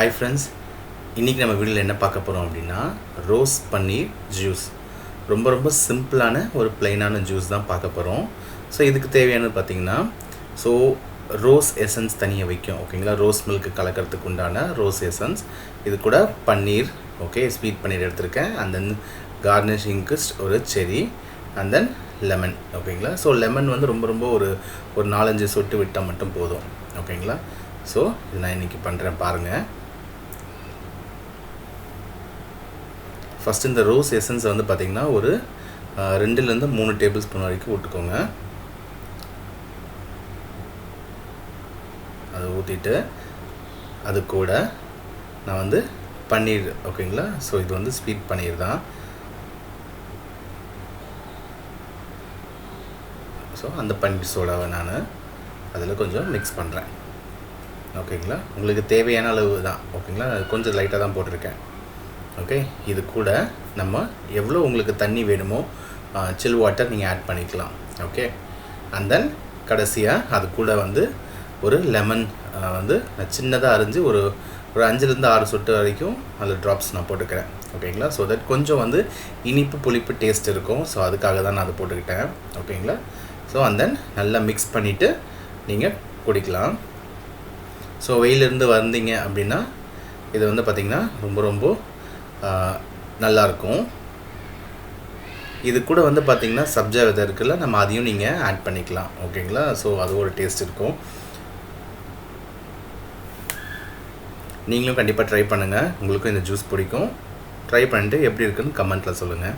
Hi friends, இன்றைக்கி நம்ம வீடியோவில் என்ன பார்க்க போகிறோம் அப்படின்னா ரோஸ் பன்னீர் ஜூஸ். ரொம்ப சிம்பிளான ஒரு பிளைனான ஜூஸ் தான் பார்க்க போகிறோம். ஸோ இதுக்கு தேவையானது பார்த்திங்கன்னா ரோஸ் எசன்ஸ் தனியாக வைக்கும், ஓகேங்களா. ரோஸ் மில்க் கலக்கிறதுக்கு உண்டான ரோஸ் எசன்ஸ், இது கூட பன்னீர், ஓகே, ஸ்வீட் பன்னீர் எடுத்திருக்கேன். அண்ட் தென் கார்னிஷிங்க்கு ஒரு செரி, அண்ட் தென் லெமன், ஓகேங்களா. ஸோ லெமன் வந்து ரொம்ப ஒரு 4-5 சொட்டு விட்டால் மட்டும் போதும், ஓகேங்களா. ஸோ இது நான் இன்றைக்கி பண்ணுறேன் பாருங்கள். ஃபஸ்ட்டு இந்த ரோஸ் எசன்ஸை வந்து பார்த்திங்கன்னா ஒரு 2-3 டேபிள் ஸ்பூன் வரைக்கும் விட்டுக்கோங்க. அதை ஊற்றிட்டு அது கூட நான் வந்து பன்னீர், ஓகேங்களா. ஸோ இது வந்து ஸ்வீட் பன்னீர் தான். ஸோ அந்த பன்னீர் சோடாவை நான் அதில் கொஞ்சம் மிக்ஸ் பண்ணுறேன், ஓகேங்களா. உங்களுக்கு தேவையான அளவு தான், ஓகேங்களா. கொஞ்சம் லைட்டாக தான் போட்டிருக்கேன், ஓகே. இது கூட நம்ம எவ்வளோ உங்களுக்கு தண்ணி வேணுமோ சில் வாட்டர் நீங்கள் ஆட் பண்ணிக்கலாம், ஓகே. அண்ட் தென் கடைசியாக அது கூட வந்து ஒரு லெமன் வந்து நான் சின்னதாக அரிஞ்சு ஒரு 5-6 சொட்டு வரைக்கும் அதில் ட்ராப்ஸ் நான் போட்டுக்கிறேன், ஓகேங்களா. ஸோ தட் கொஞ்சம் வந்து இனிப்பு புளிப்பு டேஸ்ட் இருக்கும். ஸோ அதுக்காக தான் நான் அதை போட்டுக்கிட்டேன், ஓகேங்களா. ஸோ அண்ட் தென் நல்லா மிக்ஸ் பண்ணிவிட்டு நீங்கள் குடிக்கலாம். ஸோ வெயிலிருந்து வந்தீங்க அப்படின்னா இது வந்து பார்த்திங்கன்னா ரொம்ப நல்லாயிருக்கும். இது கூட வந்து பார்த்திங்கன்னா சப்ஜா விதை இருக்குல்ல, நம்ம அதையும் நீங்கள் ஆட் பண்ணிக்கலாம், ஓகேங்களா. ஸோ அது ஒரு டேஸ்ட் இருக்கும். நீங்களும் கண்டிப்பாக ட்ரை பண்ணுங்கள், உங்களுக்கும் இந்த ஜூஸ் பிடிக்கும். ட்ரை பண்ணிட்டு எப்படி இருக்குன்னு கமெண்ட்டில் சொல்லுங்கள்.